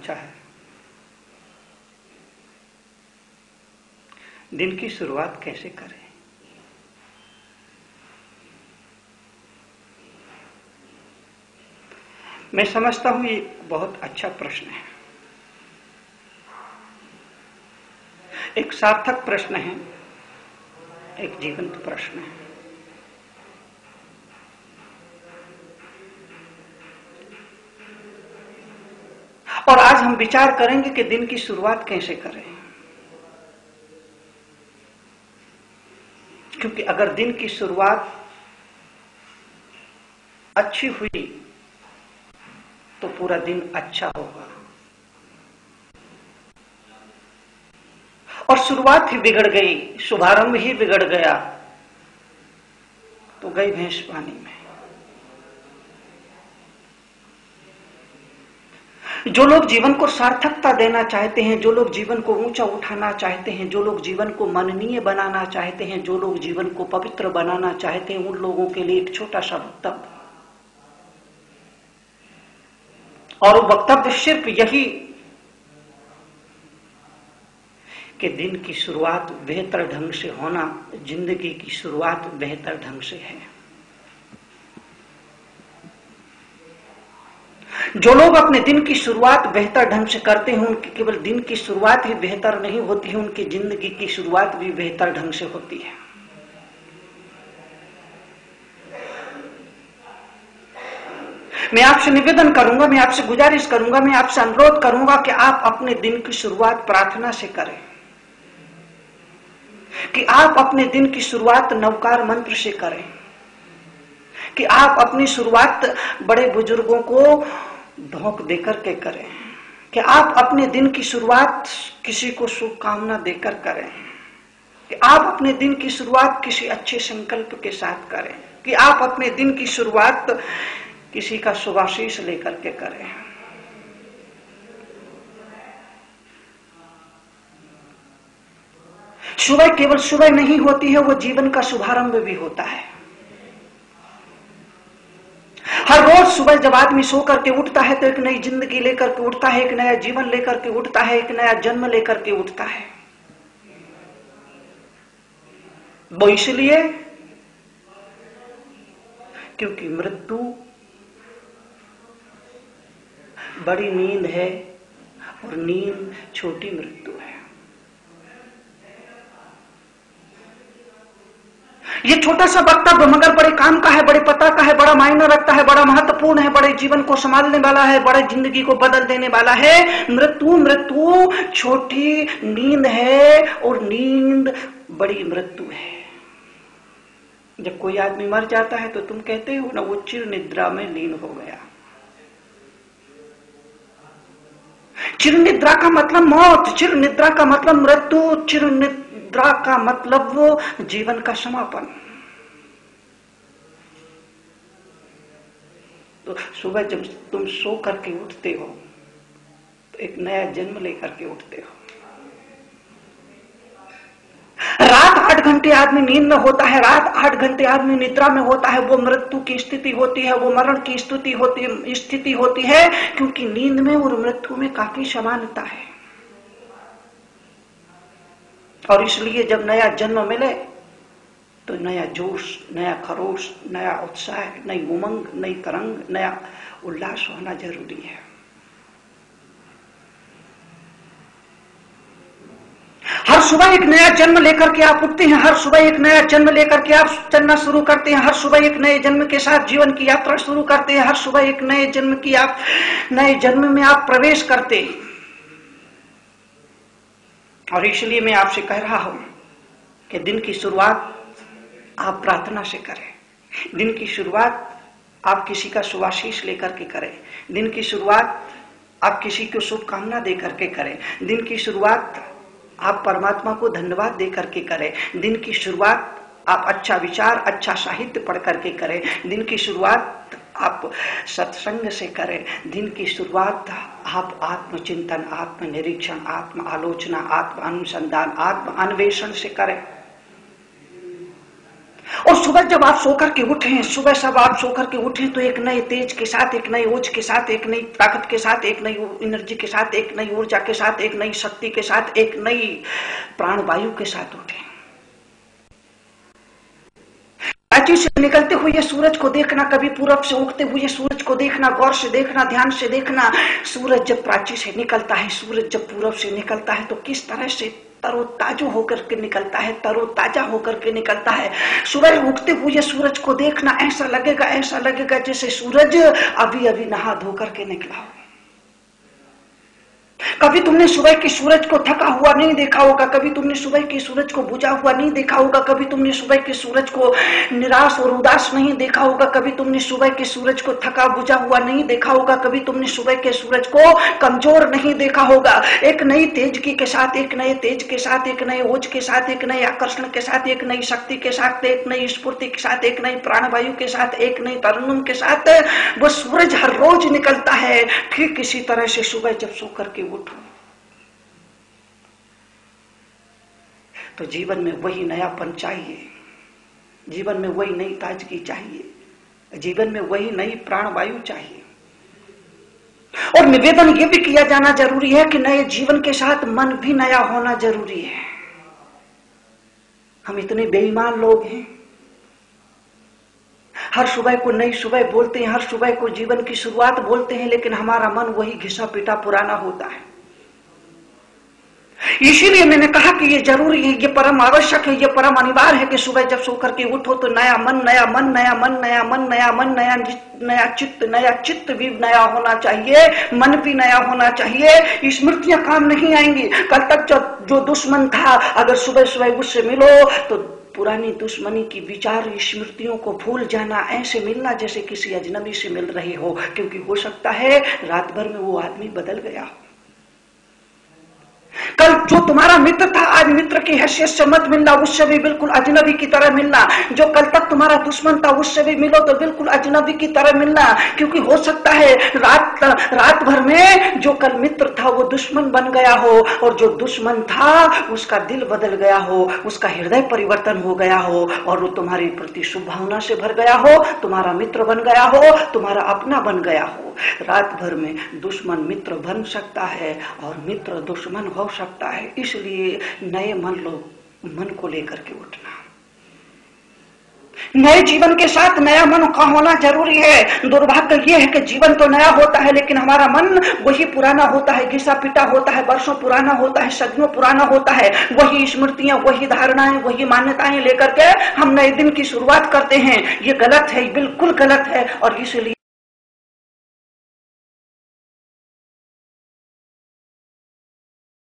पूछा है, दिन की शुरुआत कैसे करें? मैं समझता हूं ये बहुत अच्छा प्रश्न है, एक सार्थक प्रश्न है, एक जीवंत प्रश्न है। और आज हम विचार करेंगे कि दिन की शुरुआत कैसे करें, क्योंकि अगर दिन की शुरुआत अच्छी हुई तो पूरा दिन अच्छा होगा, और शुरुआत ही बिगड़ गई, शुभारंभ ही बिगड़ गया तो गई भैंस पानी में। जो लोग जीवन को सार्थकता देना चाहते हैं, जो लोग जीवन को ऊंचा उठाना चाहते हैं, जो लोग जीवन को मननीय बनाना चाहते हैं, जो लोग जीवन को पवित्र बनाना चाहते हैं, उन लोगों के लिए एक छोटा सा वक्तव्य, और वो वक्तव्य सिर्फ यही कि दिन की शुरुआत बेहतर ढंग से होना जिंदगी की शुरुआत बेहतर ढंग से है। जो लोग अपने दिन की शुरुआत बेहतर ढंग से करते हैं, उनकी केवल दिन की शुरुआत ही बेहतर नहीं होती है, उनकी जिंदगी की शुरुआत भी बेहतर ढंग से होती है। मैं आपसे निवेदन करूंगा, मैं आपसे गुजारिश करूंगा, मैं आपसे अनुरोध करूंगा कि आप अपने दिन की शुरुआत प्रार्थना से करें, कि आप अपने दिन की शुरुआत नवकार मंत्र से करें, कि आप अपनी शुरुआत बड़े बुजुर्गों को धोख देकर के करें, कि आप अपने दिन की शुरुआत किसी को शुभकामना देकर करें, कि आप अपने दिन की शुरुआत किसी अच्छे संकल्प के साथ करें, कि आप अपने दिन की शुरुआत किसी का शुभाशीष लेकर के करें। सुबह केवल सुबह नहीं होती है, वो जीवन का शुभारंभ भी होता है। हर रोज सुबह जब आदमी सो करके उठता है तो एक नई जिंदगी लेकर के उठता है, एक नया जीवन लेकर के उठता है, एक नया जन्म लेकर के उठता है। वो इसलिए क्योंकि मृत्यु बड़ी नींद है और नींद छोटी मृत्यु है। ये छोटा सा वक्तव्य मगर बड़े काम का है, बड़े पता का है, बड़ा मायने रखता है, बड़ा महत्वपूर्ण है, बड़े जीवन को संभालने वाला है, बड़े जिंदगी को बदल देने वाला है। मृत्यु छोटी नींद है और नींद बड़ी मृत्यु है। जब कोई आदमी मर जाता है तो तुम कहते हो ना, वो चिर निद्रा में लीन हो गया। चिर निद्रा का मतलब मौत, चिर निद्रा का मतलब मृत्यु, चिर निद्रा का मतलब वो जीवन का समापन। तो सुबह जब तुम सो करके उठते हो तो एक नया जन्म लेकर के उठते हो। रात 8 घंटे आदमी नींद में होता है, रात 8 घंटे आदमी निद्रा में होता है, वो मृत्यु की स्थिति होती है, वो मरण की स्थिति होती है, क्योंकि नींद में और मृत्यु में काफी समानता है। और इसलिए जब नया जन्म मिले तो नया जोश, नया खरोश, नया उत्साह, नई उमंग, नई तरंग, नया उल्लास होना जरूरी है। हर सुबह एक नया जन्म लेकर के आप उठते हैं, हर सुबह एक नया जन्म लेकर के आप चलना शुरू करते हैं, हर सुबह एक नए जन्म के साथ जीवन की यात्रा शुरू करते हैं, हर सुबह एक नए जन्म में आप प्रवेश करते हैं। और इसलिए मैं आपसे कह रहा हूं कि दिन की शुरुआत आप प्रार्थना से करें, दिन की शुरुआत आप किसी का शुभाशीष लेकर के करें, दिन की शुरुआत आप किसी को शुभकामना दे करके करें, दिन की शुरुआत आप परमात्मा को धन्यवाद दे करके करें, दिन की शुरुआत आप अच्छा विचार, अच्छा साहित्य पढ़ करके करें, दिन की शुरुआत आप सत्संग से करें, दिन की शुरुआत आप आत्मचिंतन, आत्मनिरीक्षण, आत्म आलोचना, आत्म अनुसंधान, आत्म अन्वेषण से करें। और सुबह जब आप सोकर के उठे, सुबह सब आप सोकर के उठे तो एक नए तेज के साथ, एक नई ओज के साथ, एक नई ताकत के साथ, एक नई एनर्जी के साथ, एक नई ऊर्जा के साथ, एक नई शक्ति के साथ, एक नई प्राणवायु के साथ उठे। प्राची से निकलते हुए सूरज को देखना, कभी पूरब से उगते हुए सूरज को देखना, गौर से देखना, ध्यान से देखना। सूरज जब प्राची से निकलता है, सूरज जब पूरब से निकलता है तो किस तरह से तरोताजा होकर के निकलता है, तरोताजा होकर के निकलता है। सुबह उगते हुए सूरज को देखना, ऐसा लगेगा जैसे सूरज अभी अभी नहा धोकर के निकला हो। कभी तुमने सुबह के सूरज को थका हुआ नहीं देखा होगा, कभी तुमने सुबह के सूरज को बुझा हुआ नहीं देखा होगा, कभी तुमने सुबह के सूरज को निराश और उदास नहीं देखा होगा, कभी तुमने सुबह के सूरज को थका बुझा हुआ नहीं देखा होगा, कभी तुमने सुबह के सूरज को कमजोर नहीं देखा होगा। एक नई तेजगी के साथ, एक नए तेज के साथ, एक नए ओज के साथ, एक नए आकर्षण के साथ, एक नई शक्ति के साथ, एक नई स्फूर्ति के साथ, एक नई प्राणवायु के साथ, एक नई तरन्नुम के साथ वो सूरज हर रोज निकलता है। ठीक इसी तरह से सुबह जब सोकर के उठो तो जीवन में वही नयापन चाहिए, जीवन में वही नई ताजगी चाहिए, जीवन में वही नई प्राणवायु चाहिए। और निवेदन ये भी किया जाना जरूरी है कि नए जीवन के साथ मन भी नया होना जरूरी है। हम इतने बेईमान लोग हैं, हर सुबह को नई सुबह बोलते हैं, हर सुबह को जीवन की शुरुआत बोलते हैं, लेकिन हमारा मन वही घिसा पिटा पुराना होता है। इसीलिए मैंने कहा कि ये जरूरी है, ये परम आवश्यक है, ये परम अनिवार्य है कि सुबह जब सोकर के उठो तो नया मन, नया मन, नया मन, नया मन, नया मन, नया चित्त भी नया होना चाहिए, मन भी नया होना चाहिए। स्मृतियां काम नहीं आएंगी। कल तक जो दुश्मन था, अगर सुबह सुबह उससे मिलो तो पुरानी दुश्मनी की विचार स्मृतियों को भूल जाना, ऐसे मिलना जैसे किसी अजनबी से मिल रहे हो, क्योंकि हो सकता है रात भर में वो आदमी बदल गया हो। कल जो तुम्हारा मित्र था आज मित्र की हैसियत से मत मिलना, उससे भी बिल्कुल अजनबी की तरह मिलना। जो कल तक तुम्हारा दुश्मन था उससे भी मिलो तो बिल्कुल अजनबी की तरह मिलना, क्योंकि हो सकता है रात भर में जो कल मित्र था वो दुश्मन बन गया हो, और जो दुश्मन था उसका दिल बदल गया हो, उसका हृदय परिवर्तन हो गया हो, और वो तुम्हारे प्रति शुभ भावना से भर गया हो, तुम्हारा मित्र बन गया हो, तुम्हारा अपना बन गया हो। रात भर में दुश्मन मित्र बन सकता है और मित्र दुश्मन हो सकता है। इसलिए नए मन को लेकर के उठना, नए जीवन के साथ नया मन का होना जरूरी है। दुर्भाग्य यह है कि जीवन तो नया होता है लेकिन हमारा मन वही पुराना होता है, घिसा पिटा होता है, वर्षों पुराना होता है, सदियों पुराना होता है। वही स्मृतियां, वही धारणाएं, वही मान्यताएं लेकर के हम नए दिन की शुरुआत करते हैं। ये गलत है, बिल्कुल गलत है। और इसलिए